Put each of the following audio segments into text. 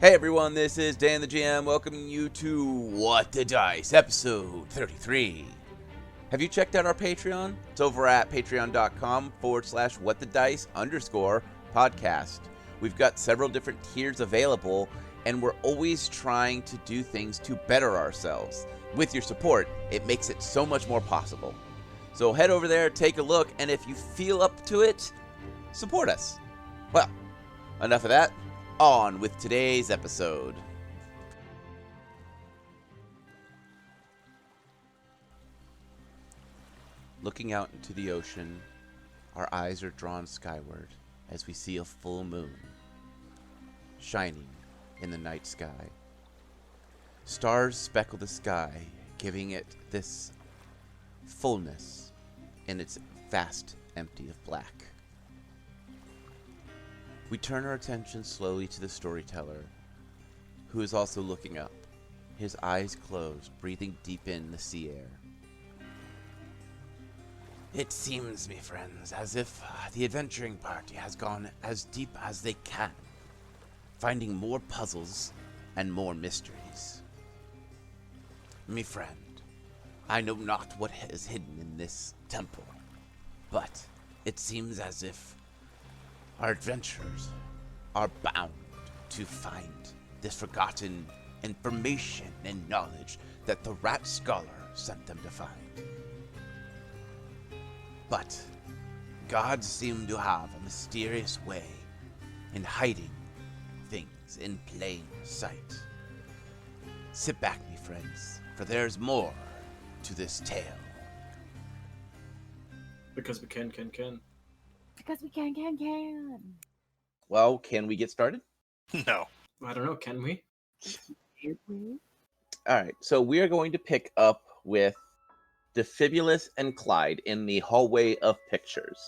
Hey everyone, this is Dan the GM welcoming you to What the Dice, episode 33. Have you checked out our Patreon? It's over at patreon.com/whatthedice_podcast. We've got several different tiers available, and we're always trying to do things to better ourselves. With your support, it makes it so much more possible. So head over there, take a look, and if you feel up to it, support us. Well, enough of that. On with today's episode. Looking out into the ocean, our eyes are drawn skyward as we see a full moon shining in the night sky. Stars speckle the sky, giving it this fullness in its vast empty of black. We turn our attention slowly to the storyteller, who is also looking up, his eyes closed, breathing deep in the sea air. It seems, me friends, as if the adventuring party has gone as deep as they can, finding more puzzles and more mysteries. Me friend, I know not what is hidden in this temple, but it seems as if our adventurers are bound to find this forgotten information and knowledge that the rat scholar sent them to find. But gods seem to have a mysterious way in hiding things in plain sight. Sit back, me friends, for there's more to this tale. Because we can. Because we can. Well, can we get started? No. I don't know, can we? All right, so we are going to pick up with Defibulus and Clyde in the hallway of pictures.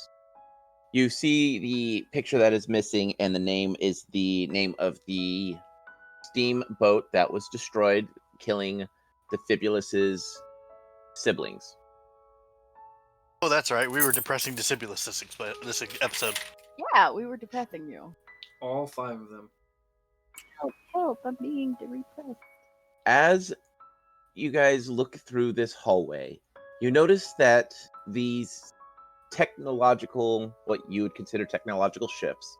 You see the picture that is missing, and the name is the name of the steamboat that was destroyed, killing Defibulus's siblings. Oh, that's right. We were depressing Discipulus this episode. Yeah, we were depressing you. All 5 of them. Help, I'm being repressed. As you guys look through this hallway, you notice that these technological, what you would consider technological ships,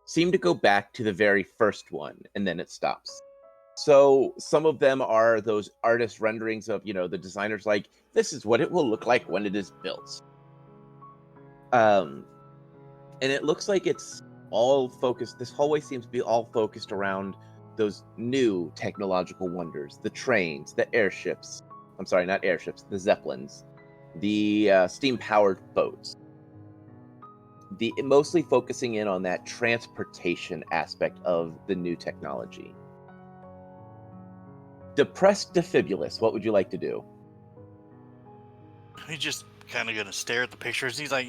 seem to go back to the very first one, and then it stops. So some of them are those artist renderings of, the designers like, this is what it will look like when it is built. And it looks like it's all focused, this hallway seems to be all focused around those new technological wonders, the trains, the airships. I'm sorry, not airships, the zeppelins, the steam-powered boats. Mostly focusing in on that transportation aspect of the new technology. Depressed Defibulus, what would you like to do? He's just kind of going to stare at the pictures. He's like,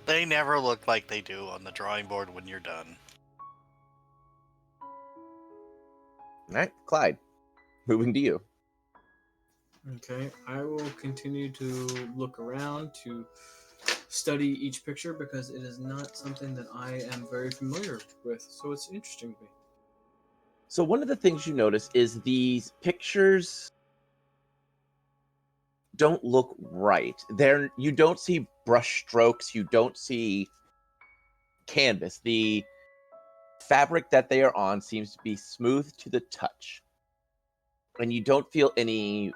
they never look like they do on the drawing board when you're done. All right, Clyde, moving to you. Okay, I will continue to look around to study each picture because it is not something that I am very familiar with, so it's interesting to me. So one of the things you notice is these pictures don't look right. You don't see brush strokes, you don't see canvas. The fabric that they are on seems to be smooth to the touch. And you don't feel any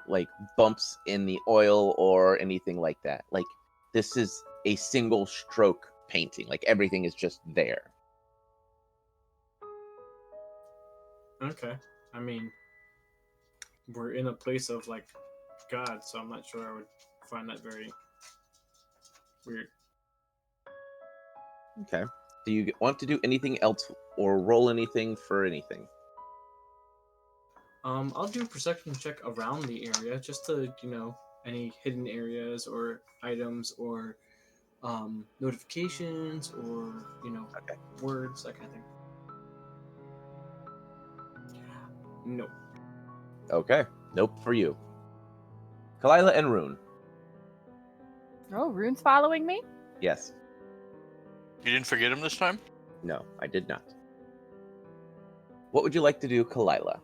bumps in the oil or anything like that. Like this is a single stroke painting. Like everything is just there. Okay, I mean, we're in a place of God, so I'm not sure I would find that very weird. Okay. Do you want to do anything else or roll anything for anything? I'll do a perception check around the area just to, any hidden areas or items or notifications or, Okay. words, that kind of thing. No. Okay. Nope for you. Kalila and Rune. Oh, Rune's following me? Yes. You didn't forget him this time? No, I did not. What would you like to do, Kalila?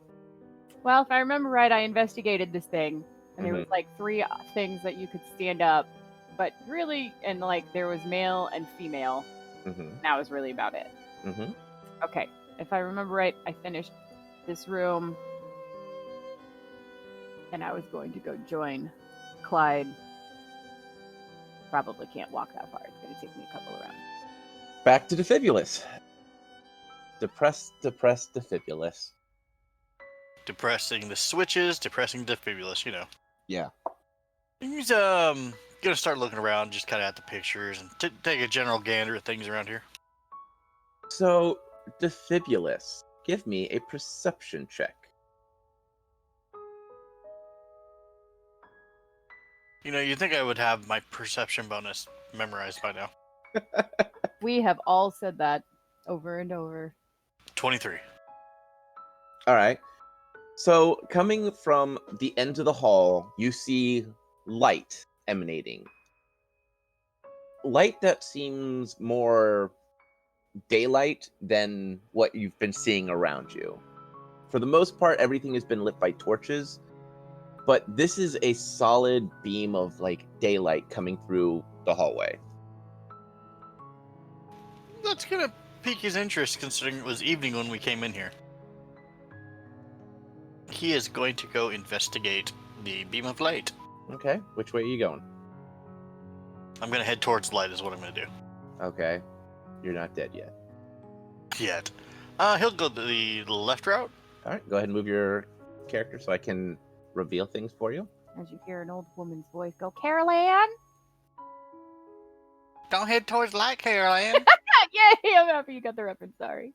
Well, if I remember right, I investigated this thing, and there Mhm. was like 3 things that you could stand up, but really, and like there was male and female. Mm-hmm. That was really about it. Mm-hmm. Okay, if I remember right, I finished this room, and I was going to go join Clyde. Probably can't walk that far. It's going to take me a couple of rounds. Back to Defibulous. Depressed, Defibulous. Depressing the switches, depressing defibulous, you know. Yeah. He's gonna start looking around, just kind of at the pictures and take a general gander at things around here. So, Defibulous, give me a perception check. You know, you'd think I would have my perception bonus memorized by now. We have all said that over and over. 23. All right. So, coming from the end of the hall, you see light emanating. Light that seems more daylight than what you've been seeing around you. For the most part, everything has been lit by torches, but this is a solid beam of like daylight coming through the hallway. That's gonna pique his interest, considering it was evening when we came in here. He is going to go investigate the beam of light. Okay, which way are you going? I'm gonna head towards light is what I'm gonna do. Okay, you're not dead yet. Yet. He'll go the left route. All right, go ahead and move your character so I can reveal things for you. As you hear an old woman's voice go, Carol Ann? Don't head towards light, Caroline. Yay! I'm happy you got the reference. Sorry.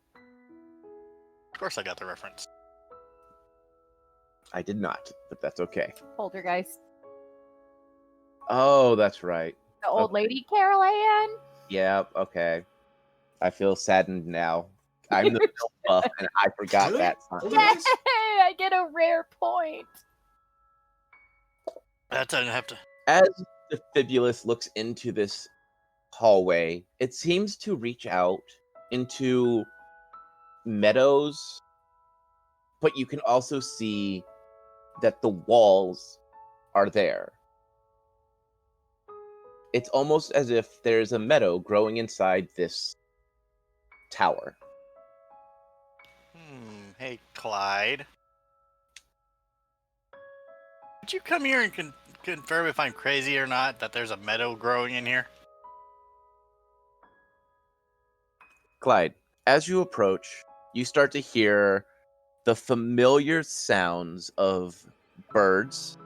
Of course I got the reference. I did not, but that's okay. Poltergeist. Oh, that's right. The old Okay. lady, Carol Ann? Yeah, okay. I feel saddened now. I'm the film buff, and I forgot Really? that. Song. Hold Yay! on. I get a rare point. That's gonna have to. As the Fibulus looks into this hallway, it seems to reach out into meadows, but you can also see that the walls are there. It's almost as if there's a meadow growing inside this tower. Hey, Clyde. Would you come here and confirm if I'm crazy or not that there's a meadow growing in here? Clyde, as you approach, you start to hear the familiar sounds of birds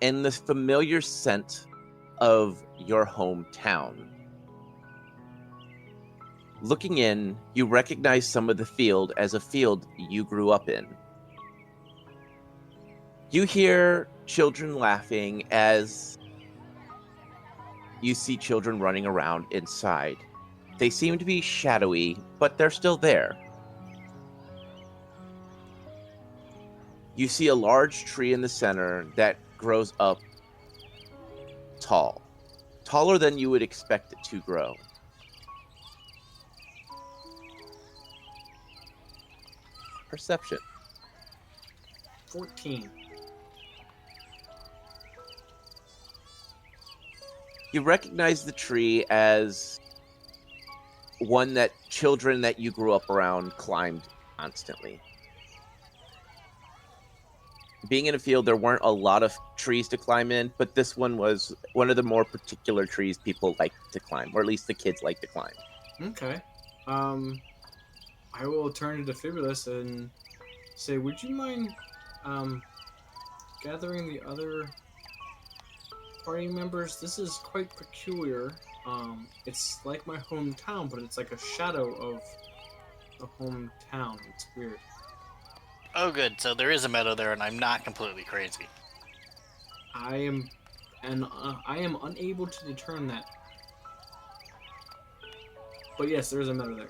and the familiar scent of your hometown. Looking in, you recognize some of the field as a field you grew up in. You hear children laughing as you see children running around inside. They seem to be shadowy, but they're still there. You see a large tree in the center that grows up tall. Taller than you would expect it to grow. Perception. 14. You recognize the tree as one that children that you grew up around climbed constantly. Being in a field, there weren't a lot of trees to climb in, but this one was one of the more particular trees people like to climb, or at least the kids like to climb. Okay. I will turn to Defibulus and say, would you mind gathering the other party members? This is quite peculiar. It's like my hometown, but it's like a shadow of the hometown. It's weird. Oh, good. So there is a meadow there, and I'm not completely crazy. I am unable to determine that. But yes, there is a meadow there.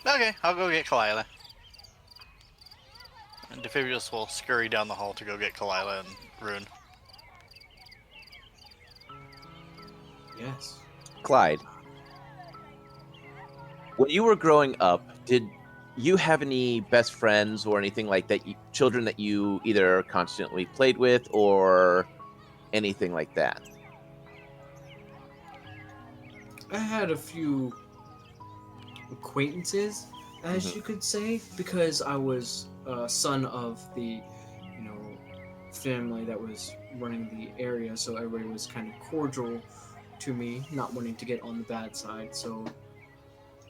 Okay, I'll go get Kalila. And Defibulus will scurry down the hall to go get Kalila and Rune. Yes. Clyde, when you were growing up, did you have any best friends or anything like that, children that you either constantly played with or anything like that? I had a few acquaintances, as Mhm. you could say, because I was a son of the, family that was running the area, so everybody was kind of cordial to me, not wanting to get on the bad side. So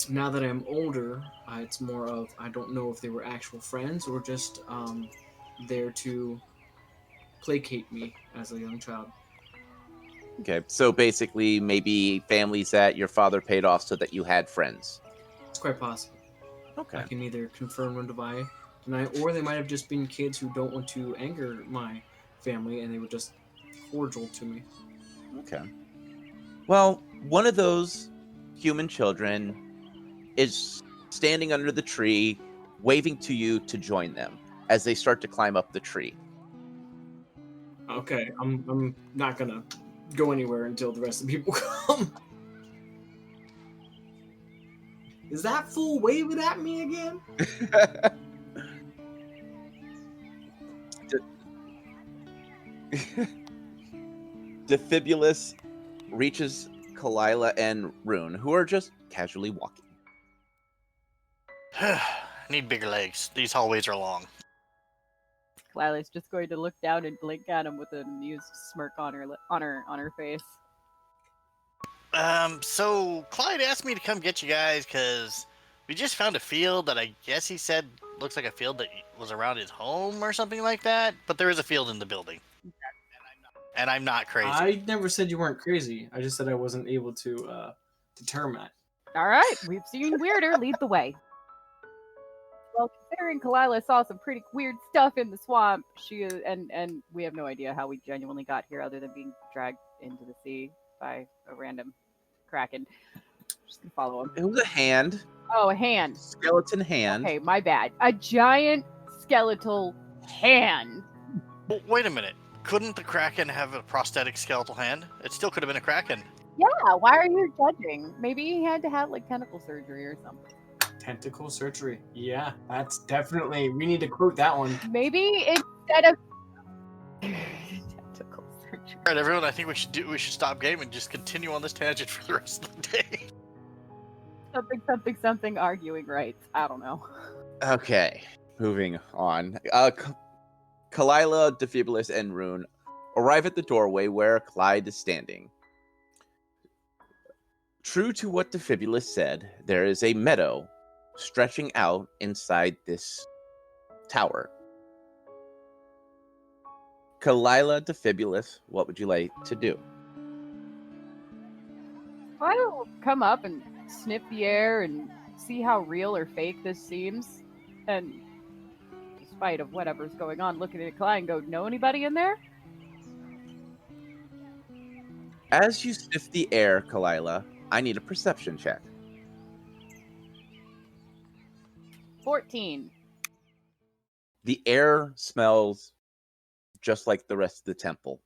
now that I'm older, it's more of I don't know if they were actual friends or just there to placate me as a young child. Okay, so basically, maybe families that your father paid off so that you had friends. It's quite possible. I Okay. can neither confirm or deny, or they might have just been kids who don't want to anger my family, and they were just cordial to me. Okay. Well, one of those human children is standing under the tree, waving to you to join them as they start to climb up the tree. Okay, I'm not gonna go anywhere until the rest of the people come. Is that fool waving at me again? Defibulus reaches Kalila and Rune, who are just casually walking. Need bigger legs. These hallways are long. Lila's just going to look down and blink at him with an amused smirk on her face. So Clyde asked me to come get you guys because we just found a field that I guess he said looks like a field that was around his home or something like that. But there is a field in the building. And I'm not crazy. I never said you weren't crazy. I just said I wasn't able to determine it. All right, we've seen weirder. Lead the way. Well, considering Kalila saw some pretty weird stuff in the swamp, she is, and we have no idea how we genuinely got here, other than being dragged into the sea by a random kraken. Just gonna follow him. It was a hand, Oh, a hand. skeleton hand. Okay, my bad. A giant skeletal hand. Well, wait a minute. Couldn't the Kraken have a prosthetic skeletal hand? It still could have been a Kraken. Yeah, why are you judging? Maybe he had to have like tentacle surgery or something. Tentacle surgery. Yeah, that's definitely. We need to quote that one. Maybe instead of tentacle surgery. All right, everyone. I think we should stop game and just continue on this tangent for the rest of the day. Something arguing rights. I don't know. Okay, moving on. Kalila, Defibulus, and Rune arrive at the doorway where Clyde is standing. True to what Defibulus said, there is a meadow stretching out inside this tower. Kalila, Defibulus, what would you like to do? I will come up and sniff the air and see how real or fake this seems. And despite of whatever's going on, looking at Clyde and go, know anybody in there? As you sniff the air, Kalila, I need a perception check. 14. The air smells just like the rest of the temple.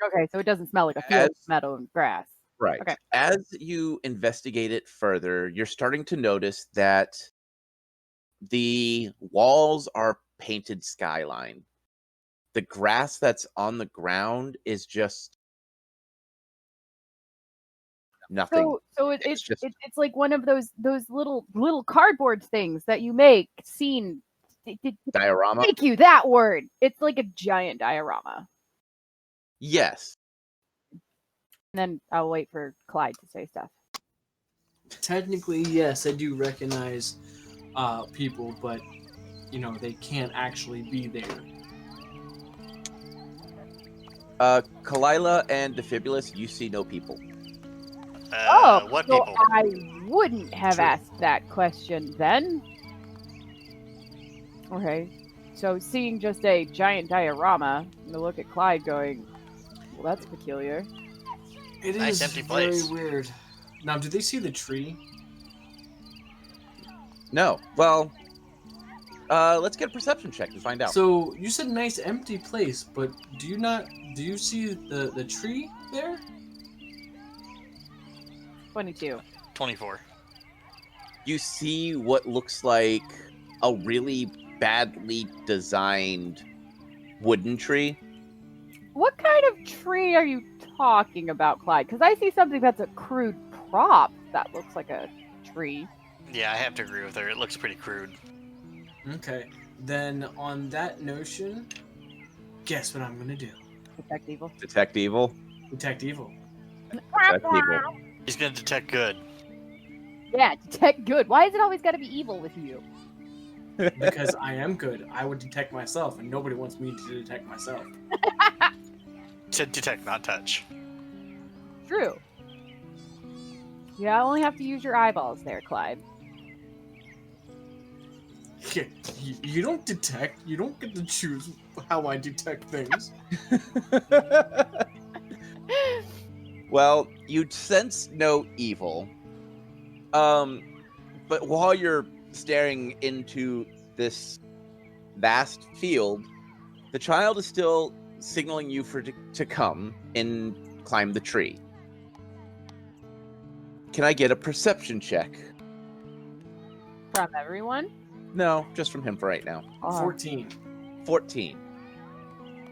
Okay, so it doesn't smell like a field of As- meadow and grass. Right. Okay. As you investigate it further, you're starting to notice that the walls are painted skyline. The grass that's on the ground is just nothing. So It's it's just- it's like one of those little cardboard things that you make seen Diorama? thank you, that word. It's like a giant diorama. Yes. And then I'll wait for Clyde to say stuff. Technically, yes, I do recognize people, but they can't actually be there. Kalila and Defibulus, you see no people. What so people? I wouldn't have True. asked that question then. Okay. So seeing just a giant diorama, I'm gonna look at Clyde going, well, that's peculiar. It Nice is empty very place. weird. Now, do they see the tree? No. Well, let's get a perception check to find out. So you said nice empty place, but do you see the tree there? 22. 24. you see what looks like a really badly designed wooden tree. What kind of tree are you talking about, Clyde? Because I see something that's a crude prop that looks like a tree. Yeah, I have to agree with her. It looks pretty crude. Okay. Then on that notion, guess what I'm gonna do? Detect evil. Detect evil. Detect evil. Detect evil. He's gonna detect good. Yeah, detect good. Why is it always got to be evil with you? Because I am good. I would detect myself, and nobody wants me to detect myself. To detect, not touch. True. You only have to use your eyeballs there, Clyde. You don't detect. You don't get to choose how I detect things. Well, you'd sense no evil. But while you're staring into this vast field, the child is still signaling you to come and climb the tree. Can I get a perception check? From everyone? No, just from him for right now. 14. 14.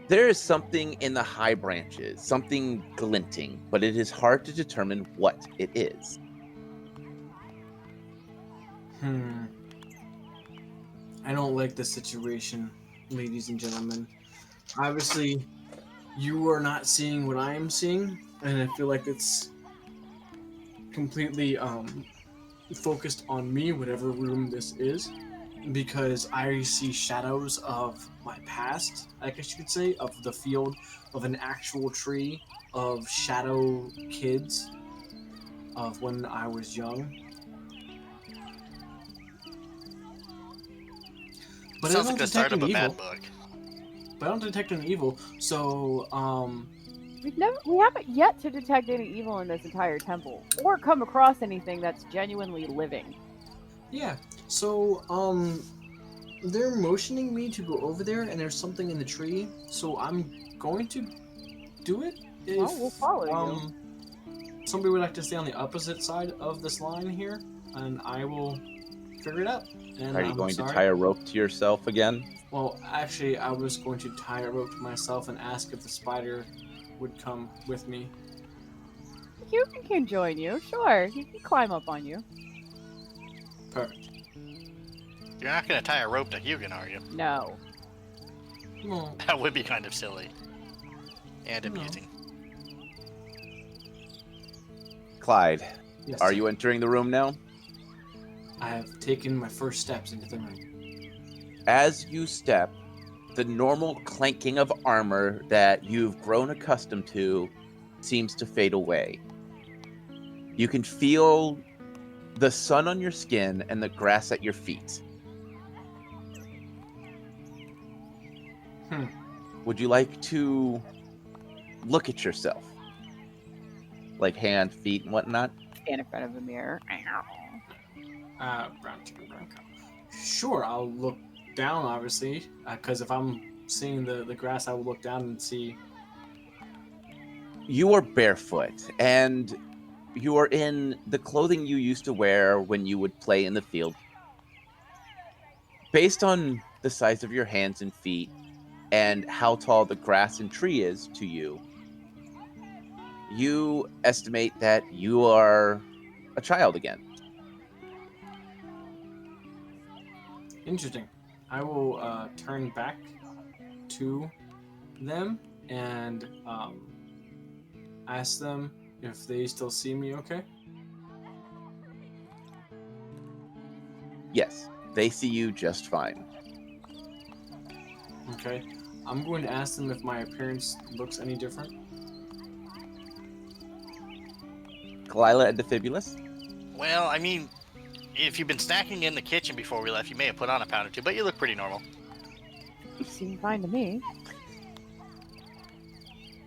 There is something in the high branches, something glinting, but it is hard to determine what it is. I don't like this situation, ladies and gentlemen. Obviously, you are not seeing what I am seeing, and I feel like it's completely focused on me, whatever room this is, because I see shadows of my past, I guess you could say, of the field, of an actual tree, of shadow kids, of when I was young. But Sounds I like don't the start detect of an a evil. bad book. But I don't detect an evil, so We haven't yet to detect any evil in this entire temple, or come across anything that's genuinely living. yeah. So they're motioning me to go over there, and there's something in the tree. So I'm going to do it. If Well, we'll follow somebody would like to stay on the opposite side of this line here, and I will figure it out. And Are you I'm going sorry. to tie a rope to yourself again? Well, actually, I was going to tie a rope to myself and ask if the spider would come with me. Hugin can join you, sure. He can climb up on you. Perfect. You're not gonna tie a rope to Hugin, are you? No. Well, That would be kind of silly. And No. amusing. Clyde, yes. are sir. you entering the room now? I have taken my first steps into the room. As you step, the normal clanking of armor that you've grown accustomed to seems to fade away. You can feel the sun on your skin and the grass at your feet. Would you like to look at yourself? Like hand, feet, and whatnot? Stand in front of a mirror. Brown chicken, brown cow. Sure, I'll look down, obviously, because if I'm seeing the grass, I will look down and see. You are barefoot, and you are in the clothing you used to wear when you would play in the field. Based on the size of your hands and feet and how tall the grass and tree is to you, you estimate that you are a child again. Interesting. I will turn back to them and ask them if they still see me okay. Yes, they see you just fine. Okay. I'm going to ask them if my appearance looks any different. Kalila and Defibulus? Well, I mean, if you've been snacking in the kitchen before we left, you may have put on a pound or two, but you look pretty normal. You seem fine to me.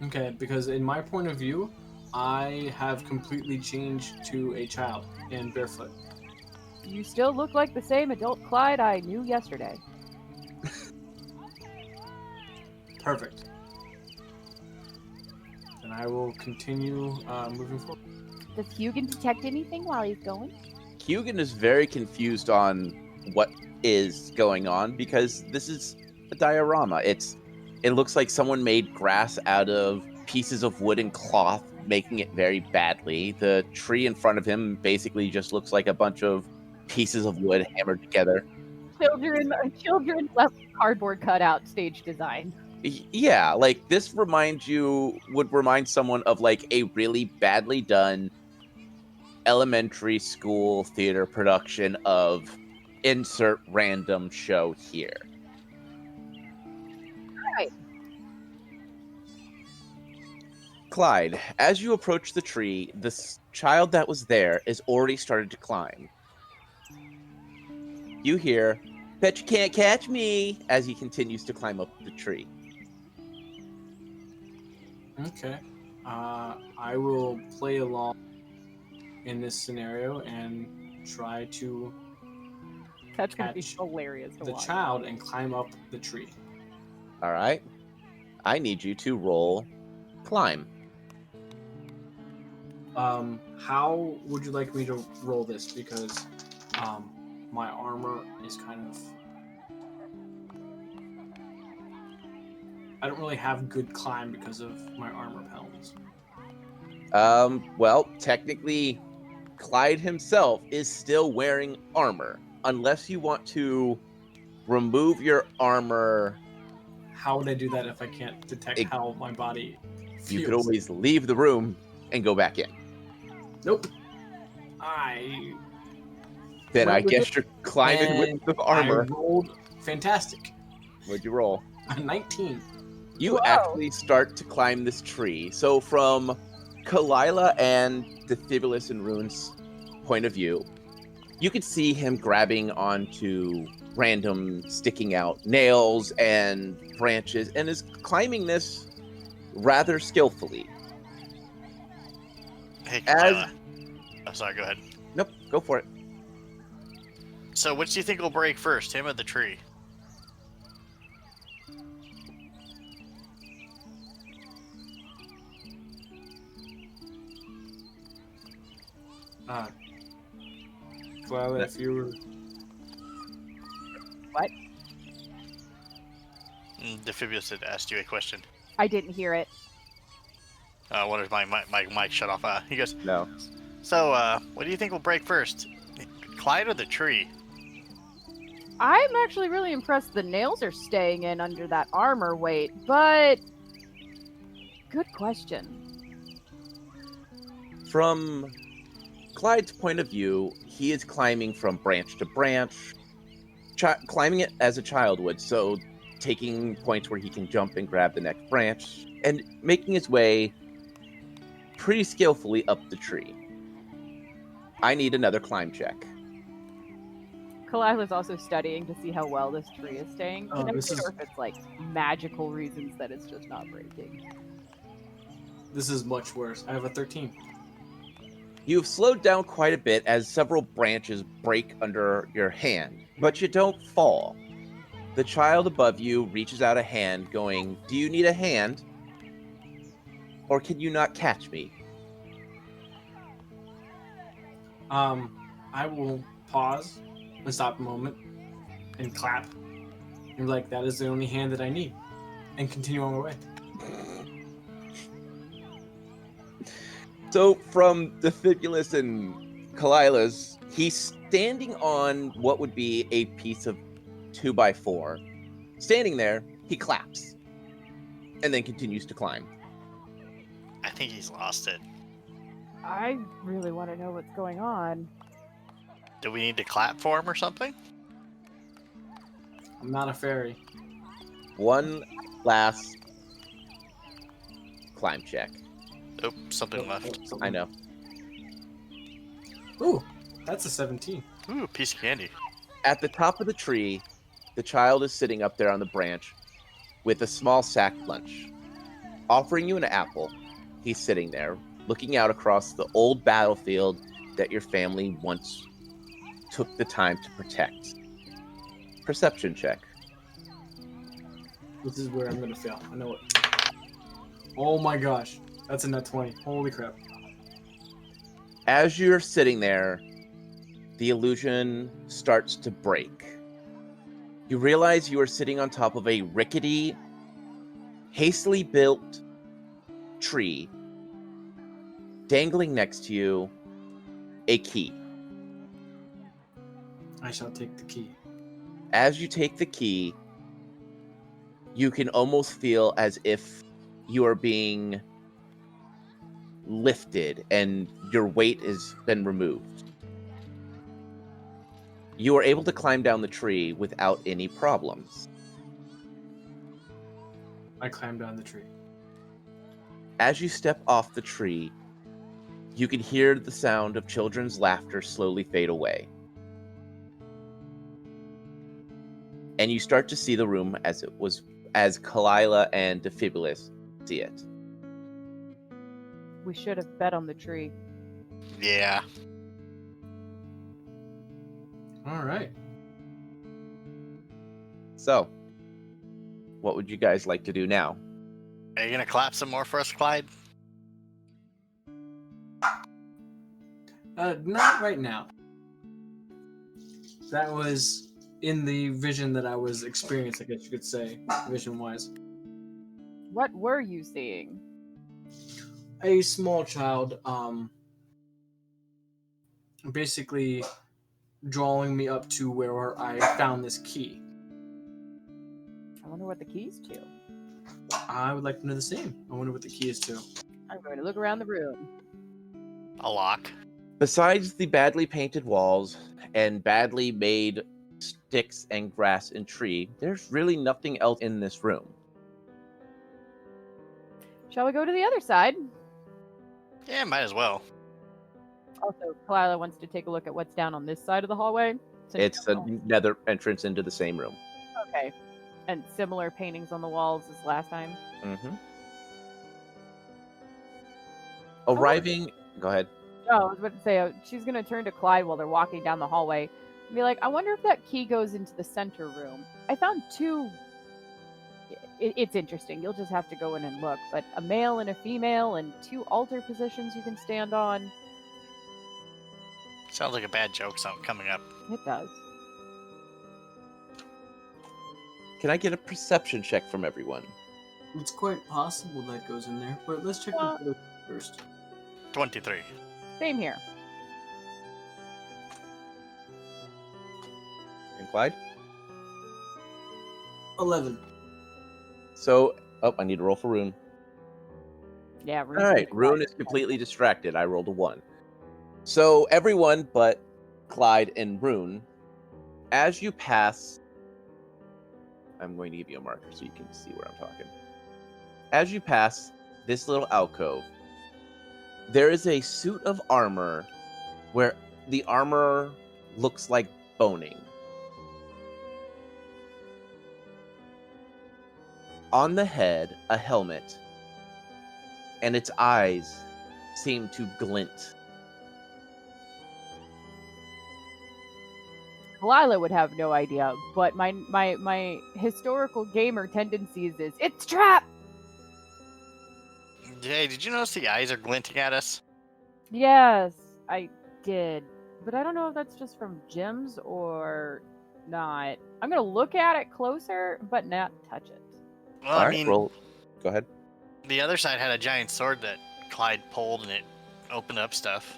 Okay, because in my point of view, I have completely changed to a child and barefoot. You still look like the same adult Clyde I knew yesterday. Perfect. Then I will continue moving forward. Does Hugin detect anything while he's going? Hugin is very confused on what is going on because this is a diorama. It looks like someone made grass out of pieces of wood and cloth, making it very badly. The tree in front of him basically just looks like a bunch of pieces of wood hammered together. Children left cardboard cutout stage design. Yeah, like this would remind someone of like a really badly done elementary school theater production of insert random show here. Right. Clyde, as you approach the tree, the child that was there is already started to climb. You hear, "Bet you can't catch me," as he continues to climb up the tree. Okay. I will play along in this scenario and try to That's going to be catch hilarious to the watch. child and climb up the tree. All right. I need you to roll climb. How would you like me to roll this? Because my armor is kind of... I don't really have good climb because of my armor penalties. Well, technically, Clyde himself is still wearing armor, unless you want to remove your armor. How would I do that if I can't detect how my body feels? You could always leave the room and go back in. Nope. Then I went with guess it, you're climbing with the armor. I rolled fantastic. What'd you roll? A 19. You Whoa. actually start to climb this tree. So from Kalila and Defibulus and Rune's point of view, you could see him grabbing onto random sticking out nails and branches and is climbing this rather skillfully. Hey, As- Kyla. Oh, sorry, go ahead. Nope, go for it. So, which do you think will break first, him or the tree? Well, if you were... What? Defibulus had asked you a question. I didn't hear it. I wonder if my mic shut off. He goes, No. so, what do you think will break first? Clyde or the tree? I'm actually really impressed the nails are staying in under that armor weight, but good question. From Clyde's point of view, he is climbing from branch to branch, climbing it as a child would, so taking points where he can jump and grab the next branch, and making his way pretty skillfully up the tree. I need another climb check. Kalila's also studying to see how well this tree is staying. Oh, I'm not this sure is- if it's like magical reasons that it's just not breaking. This is much worse. I have a 13. You've slowed down quite a bit as several branches break under your hand, but you don't fall. The child above you reaches out a hand, going, "Do you need a hand? Or can you not catch me?" I will pause and stop a moment and clap. And be like, that is the only hand that I need. And continue on my way. So from Defibulus and Kalila's, he's standing on what would be a piece of 2x4. Standing there, he claps. And then continues to climb. I think he's lost it. I really want to know what's going on. Do we need to clap for him or something? I'm not a fairy. One last climb check. Oh, something left. Something. I know. Ooh, that's a 17. Ooh, piece of candy. At the top of the tree, the child is sitting up there on the branch with a small sack lunch. Offering you an apple, he's sitting there, looking out across the old battlefield that your family once took the time to protect. Perception check. This is where I'm going to fail. I know it. Oh my gosh. That's a nat 20. Holy crap. As you're sitting there, the illusion starts to break. You realize you are sitting on top of a rickety, hastily built tree. Dangling next to you, a key. I shall take the key. As you take the key, you can almost feel as if you are being lifted and your weight has been removed. You are able to climb down the tree without any problems. I climb down the tree. As you step off the tree, you can hear the sound of children's laughter slowly fade away. And you start to see the room as Kalila and Defibulus see it. We should have bet on the tree. Yeah. All right. So, what would you guys like to do now? Are you gonna clap some more for us, Clyde? Not right now. That was in the vision that I was experiencing, I guess you could say, vision-wise. What were you seeing? A small child, basically drawing me up to where I found this key. I wonder what the key's to. I would like to know the same. I wonder what the key is to. I'm going to look around the room. A lock. Besides the badly painted walls and badly made sticks and grass and tree, there's really nothing else in this room. Shall we go to the other side? Yeah, might as well. Also, Kalila wants to take a look at what's down on this side of the hallway. It's another entrance into the same room. Okay. And similar paintings on the walls as last time? Mm-hmm. Arriving... Go ahead. Oh, I was about to say, she's going to turn to Clyde while they're walking down the hallway and be like, I wonder if that key goes into the center room. I found two... It's interesting. You'll just have to go in and look. But a male and a female and two altar positions you can stand on. Sounds like a bad joke coming up. It does. Can I get a perception check from everyone? It's quite possible that goes in there, but let's check the photos first. 23. Same here. And Clyde? 11. So, I need to roll for Rune. Yeah, All right, Rune is completely distracted. I rolled a 1. So, everyone but Clyde and Rune, as you pass... I'm going to give you a marker so you can see where I'm talking. As you pass this little alcove, there is a suit of armor where the armor looks like boning. On the head, a helmet, and its eyes seem to glint. Kalila would have no idea, but my historical gamer tendencies is, it's a trap! Jay, did you notice the eyes are glinting at us? Yes, I did. But I don't know if that's just from Jim's or not. I'm going to look at it closer, but not touch it. Well, All I right, mean, roll. Go ahead. the other side had a giant sword that Clyde pulled and it opened up stuff.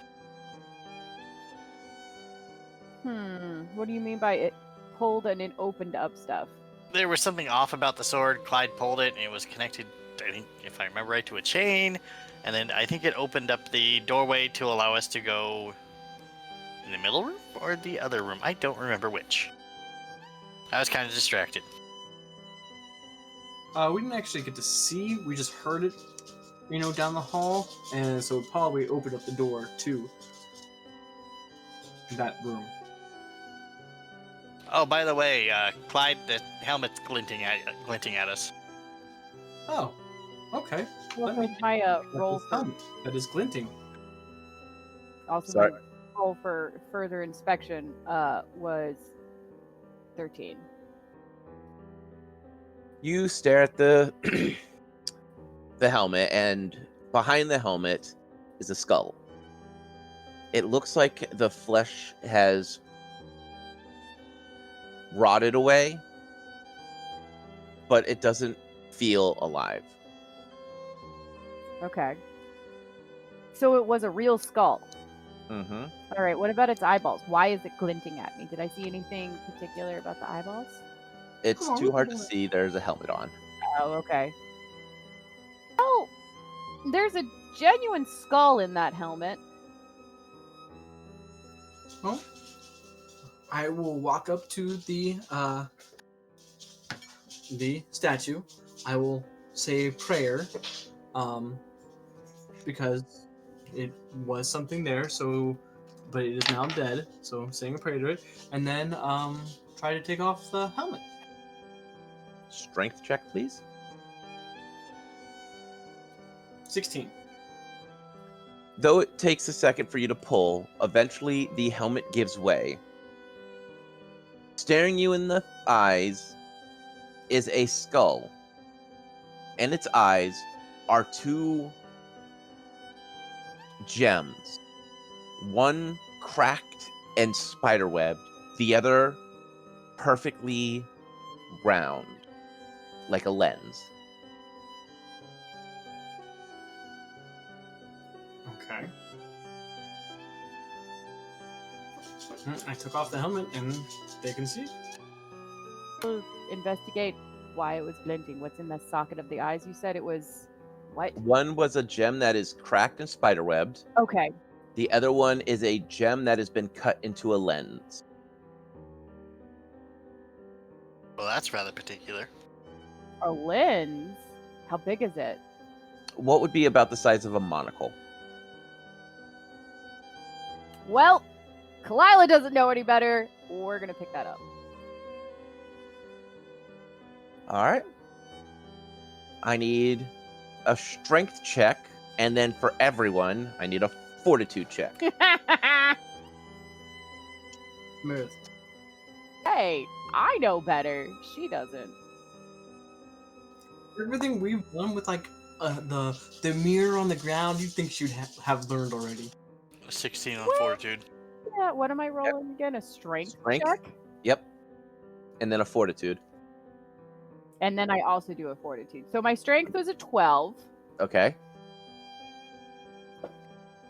What do you mean by it pulled and it opened up stuff? There was something off about the sword. Clyde pulled it and it was connected, I think, if I remember right, to a chain. And then I think it opened up the doorway to allow us to go in the middle room or the other room. I don't remember which. I was kind of distracted. We didn't actually get to see. We just heard it, down the hall. And so it probably opened up the door to that room. Oh, by the way, Clyde, the helmet's glinting at us. Oh, okay. Well, Let me my roll this for, helmet that is glinting. also Sorry. my roll for further inspection was 13. You stare at the the helmet, and behind the helmet is a skull. It looks like the flesh has rotted away, but it doesn't feel alive. Okay. So it was a real skull. Mm-hmm. All right, what about its eyeballs? Why is it glinting at me? Did I see anything particular about the eyeballs? It's too hard to see. There's a helmet on. Oh, okay. Oh, there's a genuine skull in that helmet. Well, I will walk up to the statue. I will say a prayer, because it was something there. So, but it is now dead. So I'm saying a prayer to it, and then try to take off the helmet. Strength check, please. 16. Though it takes a second for you to pull, eventually the helmet gives way. Staring you in the eyes is a skull, and its eyes are two gems. One cracked and spiderwebbed, the other perfectly round, like a lens. Okay. I took off the helmet, and they can see. We'll investigate why it was glinting. What's in the socket of the eyes? You said it was what? One was a gem that is cracked and spiderwebbed. Okay. The other one is a gem that has been cut into a lens. Well, that's rather particular. A lens? How big is it? What would be about the size of a monocle? Well, Kalila doesn't know any better. We're gonna pick that up. All right. I need a strength check, and then for everyone, I need a fortitude check. Smooth. Hey, I know better. She doesn't. Everything we've done with like the mirror on the ground, you think she'd have learned already. 16 on What? fortitude. Yeah, what am I rolling again? A strength Strength? check? Yep. And then a fortitude. And then I also do a fortitude. So my strength was a 12, Okay.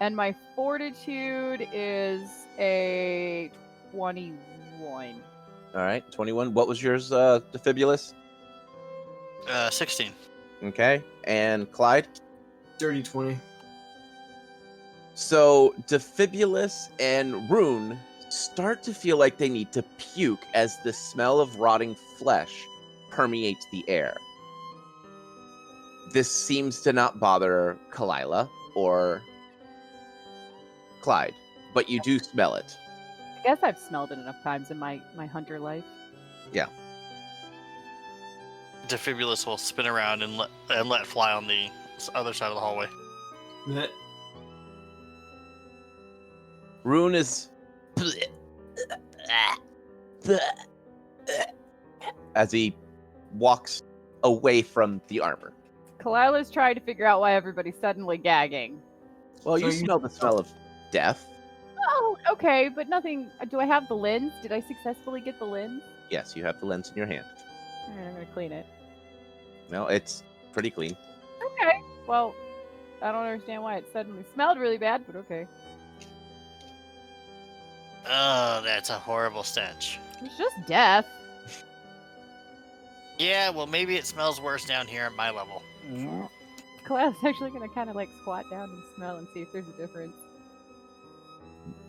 and my fortitude is a 21. All right. 21. What was yours, Defibulus? 16. Okay. And Clyde? Dirty 20. So Defibulus and Rune start to feel like they need to puke as the smell of rotting flesh permeates the air. This seems to not bother Kalila or Clyde, but you do smell it. I guess I've smelled it enough times in my hunter life. Yeah. Defibulus will spin around and let fly on the other side of the hallway. That Rune is as he walks away from the armor. Kalila's trying to figure out why everybody's suddenly gagging. Well, So you you- smell the smell of death. Oh, okay, but nothing. Do I have the lens? Did I successfully get the lens? Yes, you have the lens in your hand. All right, I'm gonna clean it. No, it's pretty clean. Okay. Well, I don't understand why it suddenly smelled really bad, but okay. Oh, that's a horrible stench. It's just death. Yeah, well, maybe it smells worse down here at my level. Kalila's actually gonna kind of like squat down and smell and see if there's a difference.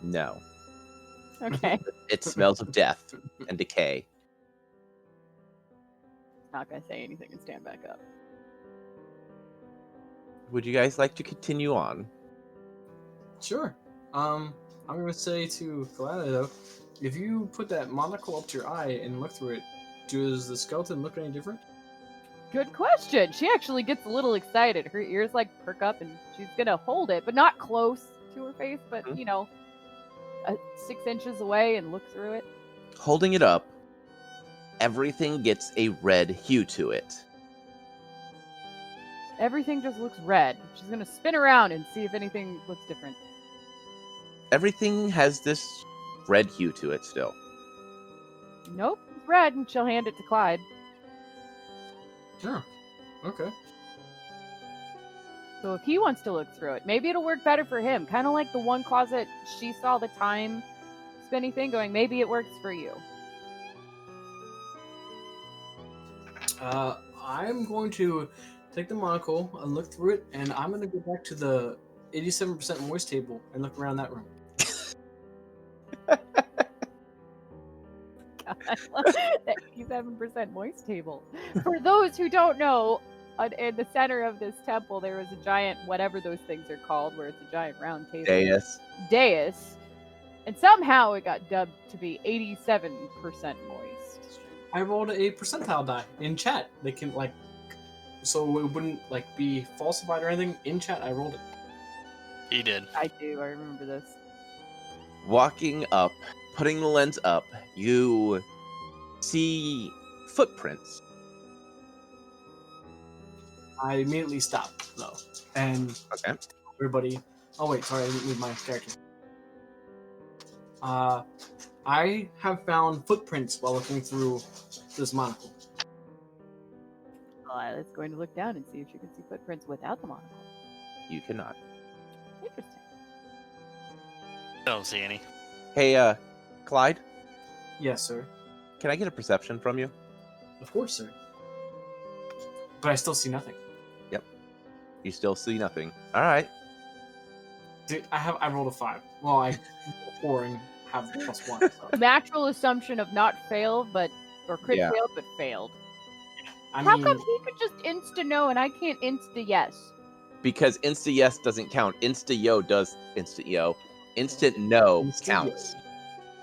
No. Okay. It smells of death and decay. Not gonna say anything and stand back up. Would you guys like to continue on? Sure. I'm gonna say to Kalila though, if you put that monocle up to your eye and look through it, does the skeleton look any different? Good question. She actually gets a little excited. Her ears like perk up and she's gonna hold it, but not close to her face, but Mhm. 6 inches away and look through it. Holding it up, everything gets a red hue to it. Everything just looks red. She's gonna spin around and see if anything looks different. everything has this red hue to it still. Nope, it's red, and she'll hand it to Clyde. Oh, okay. So if he wants to look through it, maybe it'll work better for him. Kind of like the one closet she saw the time spinny thing going. Maybe it works for you. I'm going to take the monocle and look through it, and I'm going to go back to the 87% moist table and look around that room. I love that 87% moist table. For those who don't know, in the center of this temple, there was a giant, whatever those things are called, where it's a giant round table. Dais. And somehow it got dubbed to be 87% moist. I rolled a percentile die in chat. They can, like, so it wouldn't, like, be falsified or anything. In chat, I rolled it. He did. I do. I remember this. Walking up, putting the lens up, you see footprints. I immediately stopped, though. And Okay. everybody... Oh, wait, sorry, I didn't leave my character. I have found footprints while looking through this monocle. Let's going to look down and see if she can see footprints without the monocle. You cannot. Interesting. I don't see any. Hey, Clyde, Yes, sir. can I get a perception from you? Of course, sir. But I still see nothing. You still see nothing. All right. Dude, I rolled a 5. Well, I rolled a 4 and have +1. So. Natural assumption of not failed, or crit Yeah. failed, but failed. I How mean, come he could just insta no and I can't insta yes? Because insta yes doesn't count. Insta yo does instant yo. Instant no Insta counts.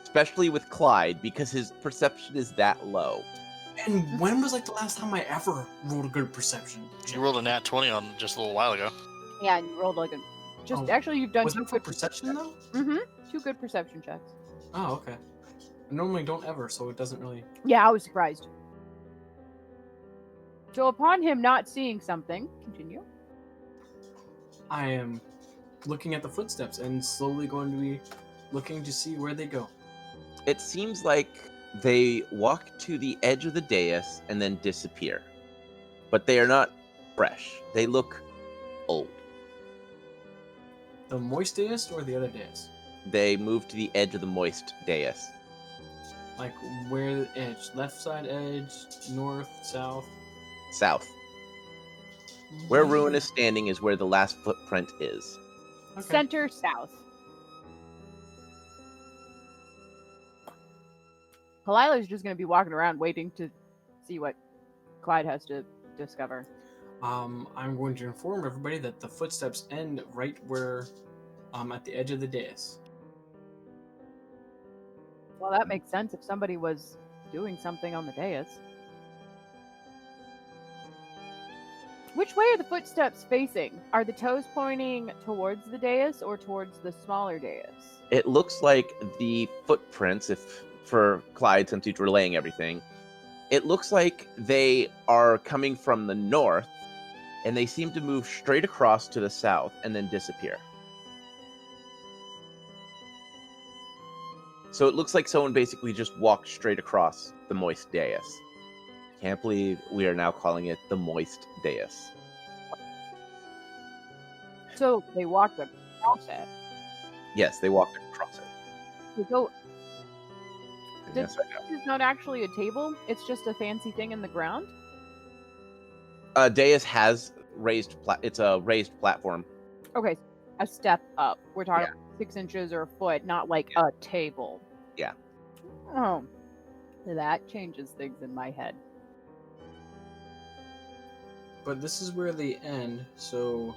Especially with Clyde, because his perception is that low. and when was like the last time I ever rolled a good perception? You rolled a nat 20 on just a little while ago. Yeah, and you rolled like a. Just Oh, actually, you've done Was two that for good perception though? Mm-hmm. 2 good perception checks. Oh, okay. I normally don't ever, so it doesn't really. Yeah, I was surprised. So upon him not seeing something, continue. I am looking at the footsteps and slowly going to be looking to see where they go. It seems like they walk to the edge of the dais and then disappear. But they are not fresh. They look old. The moist dais or the other dais? They move to the edge of the moist dais. Like where the edge? Left side edge, north, south. South. Where Ruin is standing is where the last footprint is. Okay. Center south. Kalila's just going to be walking around waiting to see what Clyde has to discover. I'm going to inform everybody that the footsteps end right where, at the edge of the dais. Well, that makes sense if somebody was doing something on the dais. Which way are the footsteps facing? Are the toes pointing towards the dais or towards the smaller dais? It looks like the footprints, if for Clyde, since he's relaying everything, it looks like they are coming from the north, and they seem to move straight across to the south and then disappear. So it looks like someone basically just walked straight across the moist dais. Can't believe we are now calling it the moist dais. So they walked across it. Yes, they walked across it. So Yes, I know. it's not actually a table. It's just a fancy thing in the ground. Dais has raised. It's a raised platform. Okay, a step up. We're talking 6 inches or a foot, not like a table. Yeah. Oh, that changes things in my head. But this is where they end, so...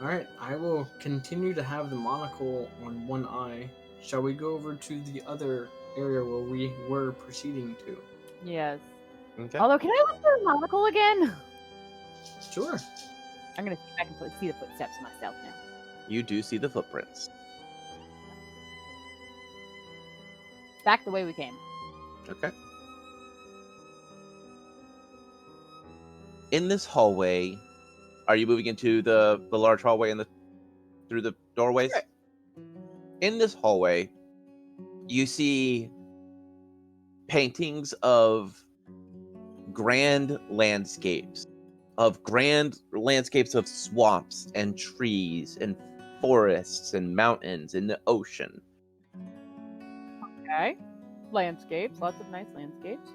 Alright, I will continue to have the monocle on one eye. Shall we go over to the other area where we were proceeding to? Yes. Okay. Although, can I look for the monocle again? Sure. I'm gonna see if I can see the footsteps myself now. You do see the footprints. Back the way we came. Okay. In this hallway, are you moving into the large hallway through the doorways? Sure. In this hallway, you see paintings of grand landscapes, of swamps and trees and forests and mountains and the ocean. Okay. Landscapes, lots of nice landscapes.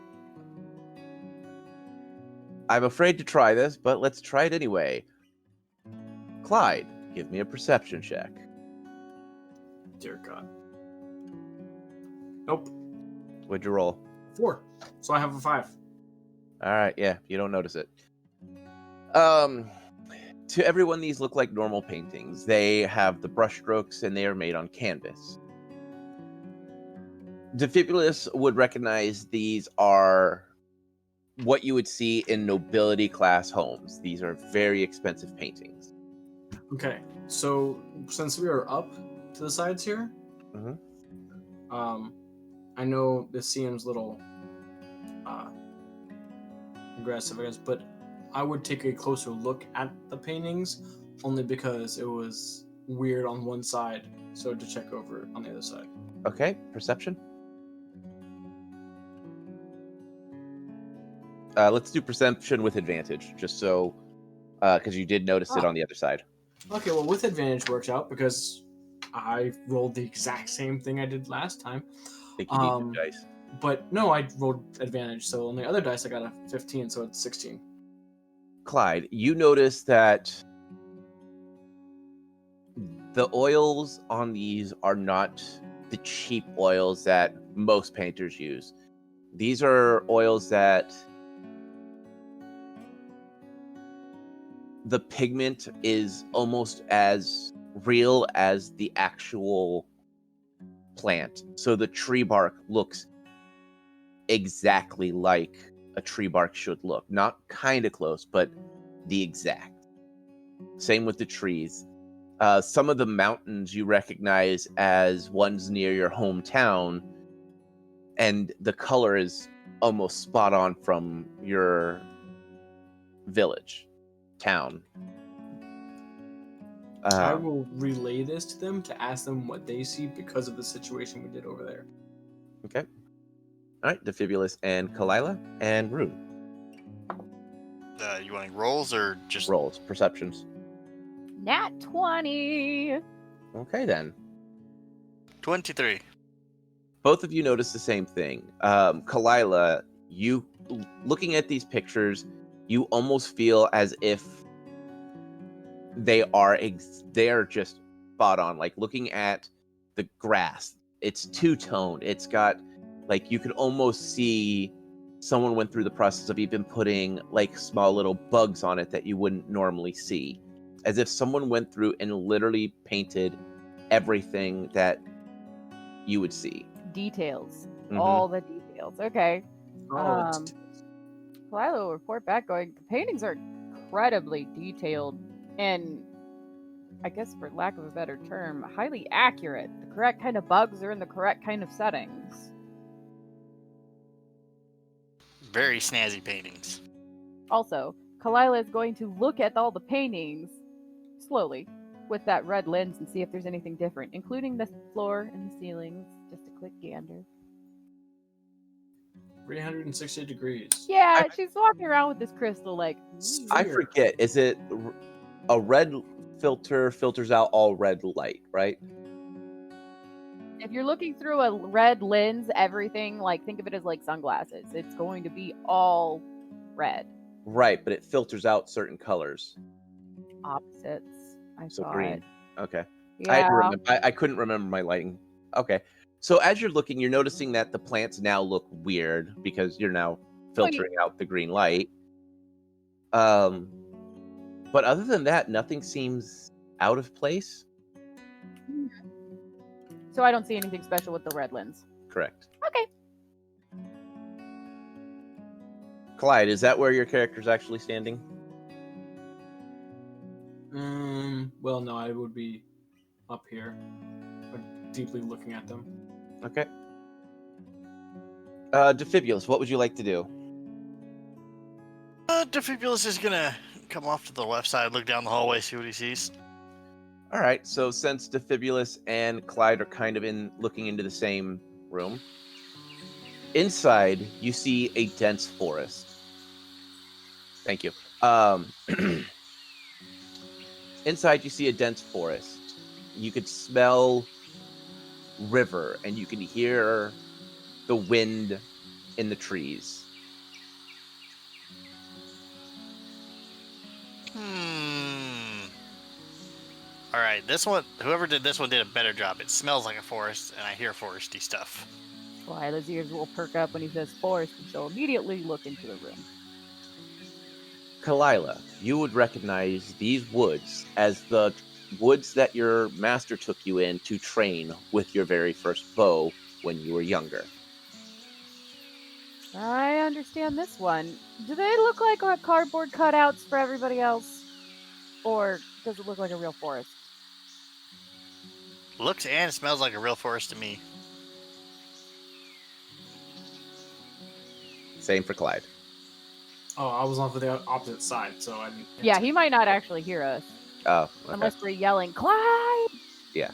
I'm afraid to try this, but let's try it anyway. Clyde, give me a perception check. Dear God. Nope. What'd you roll? 4. So I have a 5. All right, yeah, you don't notice it. To everyone, these look like normal paintings. They have the brushstrokes, and they are made on canvas. Defibulus would recognize these are what you would see in nobility class homes. These are very expensive paintings. Okay, so since we are up to the sides here, I know this seems a little aggressive, I guess, but I would take a closer look at the paintings only because it was weird on one side, so to check over on the other side. Okay, perception. Let's do perception with advantage, just so, because you did notice it on the other side. Okay, well, with advantage works out because I rolled the exact same thing I did last time. I think you need two dice. But no, I rolled advantage, so on the other dice I got a 15, so it's 16. Clyde, you notice that the oils on these are not the cheap oils that most painters use. These are oils that the pigment is almost as real as the actual plant. So the tree bark looks exactly like a tree bark should look. Not kind of close, but the exact. Same with the trees. Some of the mountains you recognize as ones near your hometown, and the color is almost spot on from your village, town. I will relay this to them to ask them what they see because of the situation we did over there. Okay. All right, Defibulus and Kalila and Rune. You wanting rolls or just Rolls, perceptions. Nat 20. Okay, then. 23? Both of you notice the same thing. Kalila, you looking at these pictures, you almost feel as if they are just spot on. Like looking at the grass, it's two-toned. It's got, like, you can almost see someone went through the process of even putting like small little bugs on it that you wouldn't normally see, as if someone went through and literally painted everything that you would see. Details. Mhm. All the details. Okay. Oh, Lilo will report back going, the paintings are incredibly detailed and, I guess for lack of a better term, highly accurate. The correct kind of bugs are in the correct kind of settings. Very snazzy paintings. Also, Kalila is going to look at all the paintings slowly with that red lens and see if there's anything different, including the floor and the ceilings. Just a quick gander. 360 degrees. Yeah, she's walking around with this crystal like... I forget, is it a red filter filters out all red light, right? If you're looking through a red lens, everything, like, think of it as like sunglasses. It's going to be all red. Right, but it filters out certain colors. Opposites. I So saw green. it. Okay. Yeah. I couldn't remember my lighting. Okay. So as you're looking, you're noticing that the plants now look weird because you're now filtering out the green light. But other than that, nothing seems out of place. So I don't see anything special with the red lens. Correct. Okay. Clyde, is that where your character's actually standing? Well, no, I would be up here, deeply looking at them. Okay. Defibulus, what would you like to do? Defibulus is gonna come off to the left side, look down the hallway, see what he sees. All right. So since Defibulus and Clyde are kind of looking into the same room, inside you see a dense forest. Thank you. Inside you see a dense forest. You could smell river, and you can hear the wind in the trees. All right, this one, whoever did this one did a better job. It smells like a forest, and I hear foresty stuff. Lila's ears will perk up when he says forest, and she'll immediately look into the room. Kalila, you would recognize these woods as the woods that your master took you in to train with your very first bow when you were younger. I understand this one. Do they look like cardboard cutouts for everybody else? Or does it look like a real forest? Looks and smells like a real forest to me. Same for Clyde. Oh, I was on for the opposite side, so I didn't. Yeah, he might not actually hear us. Oh, okay. Unless we're yelling, Clyde! Yeah.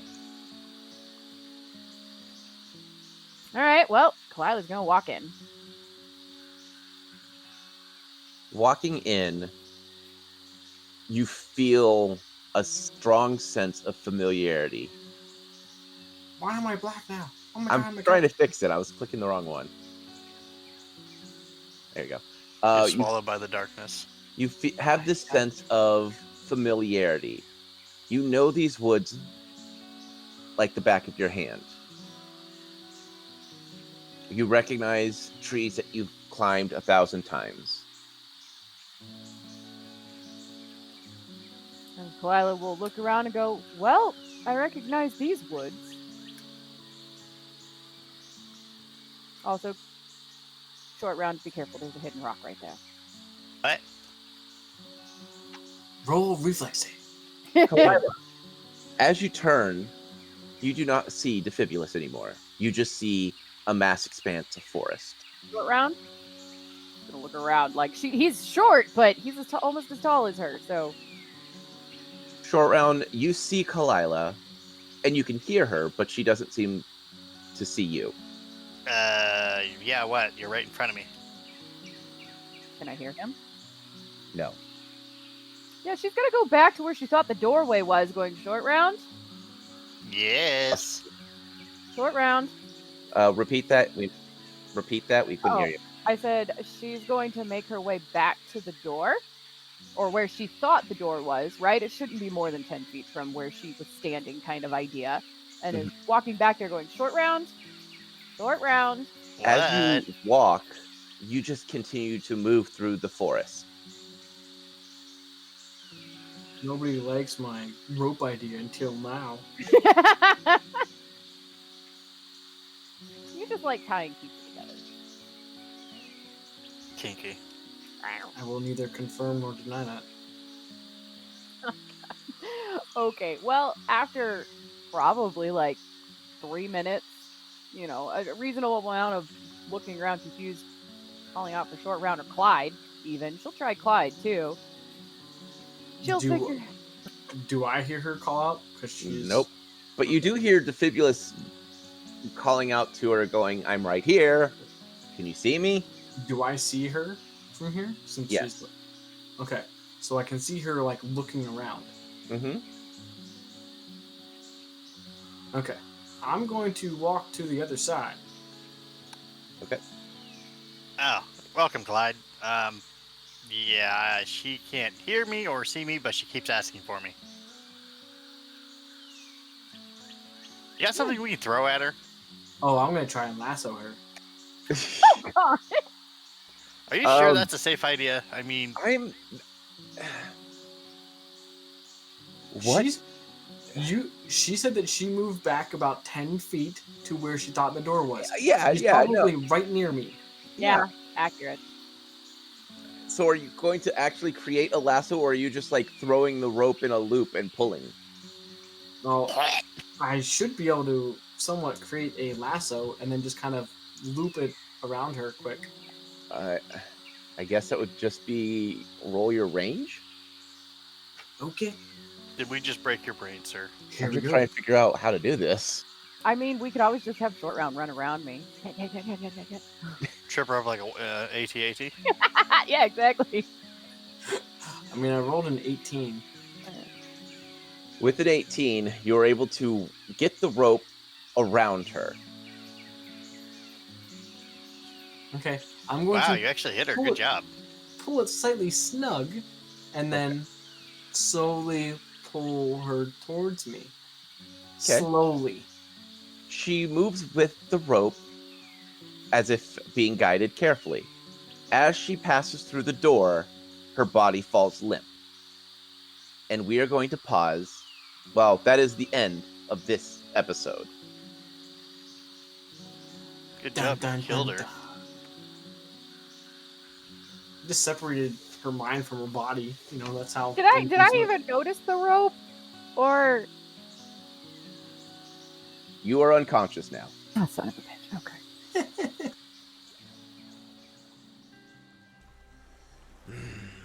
Alright, well, Clyde is going to walk in. Walking in, you feel a strong sense of familiarity. Why am I black now? Oh my I'm trying to fix it. I was clicking the wrong one. There you go. You're swallowed by the darkness. You have this sense of familiarity. You know these woods like the back of your hand. You recognize trees that you've climbed 1,000 times. And Kalila will look around and go, well, I recognize these woods. Also, short round, be careful, there's a hidden rock right there. What? Roll reflex save. As you turn, you do not see Defibulus anymore. You just see a mass expanse of forest. Short round? Gonna look around. Like, he's short, but he's almost as tall as her, so... Short round, you see Kalila, and you can hear her, but she doesn't seem to see you. Yeah, what? You're right in front of me. Can I hear him? No. Yeah, she's gonna go back to where she thought the doorway was, going short round. Yes. Short round. Repeat that. We couldn't hear you. I said she's going to make her way back to the door, or where she thought the door was, right? It shouldn't be more than 10 feet from where she was standing, kind of idea. And is walking back there going, short round, short round. What? As you walk, you just continue to move through the forest. Nobody likes my rope idea until now. You just like tying people together. Kinky. I will neither confirm nor deny that. Okay, well, after probably like 3 minutes, you know, a reasonable amount of looking around confused, calling out for short round or Clyde, even. She'll try Clyde too. She'll figure. Do I hear her call out? Because she's... Nope. But you do hear Defibulus calling out to her, going, I'm right here. Can you see me? Do I see her from here? Since Yes. she's... Okay, so I can see her, like, looking around. Mm-hmm. Okay, I'm going to walk to the other side. Okay. Oh, welcome, Clyde. Yeah, she can't hear me or see me, but she keeps asking for me. You got something we can throw at her? Oh, I'm going to try and lasso her. God. Are you sure that's a safe idea? I mean... What? She said that she moved back about 10 feet to where she thought the door was. Yeah, She's yeah. probably right near me. Yeah, accurate. So are you going to actually create a lasso, or are you just like throwing the rope in a loop and pulling? Well, I should be able to somewhat create a lasso and then just kind of loop it around her quick. I guess that would just be roll your range. Okay. Did we just break your brain, sir? Here I'm we just go. trying to figure out how to do this. I mean, we could always just have Short Round run around me. Trip her up like a AT-AT? Yeah, exactly. I mean, I rolled an 18. With an 18, you're able to get the rope around her. Okay, I'm going Wow, to you actually hit her. pull Good it- job. pull it slightly snug, and then slowly pull her towards me. Okay. Slowly. She moves with the rope as if being guided carefully. As she passes through the door, her body falls limp. And we are going to pause. Well, that is the end of this episode. Good job. You killed her. Just separated her mind from her body. You know, that's how. Did I even notice the rope? Or You are unconscious now. oh, son of a bitch. Okay.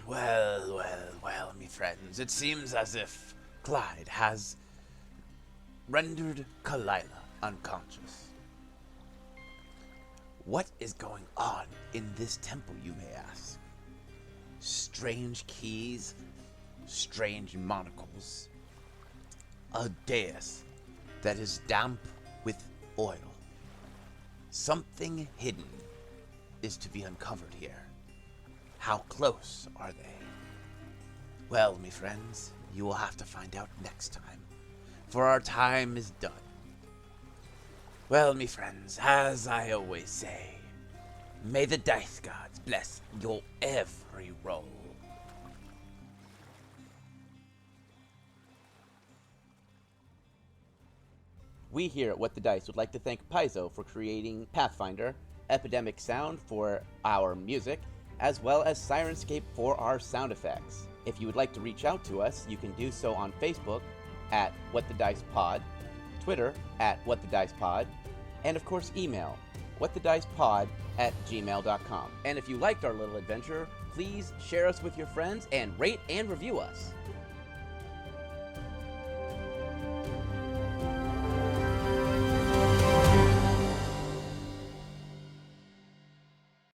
Well, me friends. It seems as if Clyde has rendered Kalila unconscious. What is going on in this temple, you may ask? Strange keys, strange monocles, a dais that is damp with oil. Something hidden is to be uncovered here. How close are they? Well, me friends, you will have to find out next time, for our time is done. Well, me friends, as I always say, may the dice gods bless your every roll. We here at What the Dice would like to thank Paizo for creating Pathfinder, Epidemic Sound for our music, as well as Sirenscape for our sound effects. If you would like to reach out to us, you can do so on Facebook at What the Dice Pod, Twitter at What the Dice Pod, and of course email whatthedicepod@gmail.com. And if you liked our little adventure, please share us with your friends and rate and review us.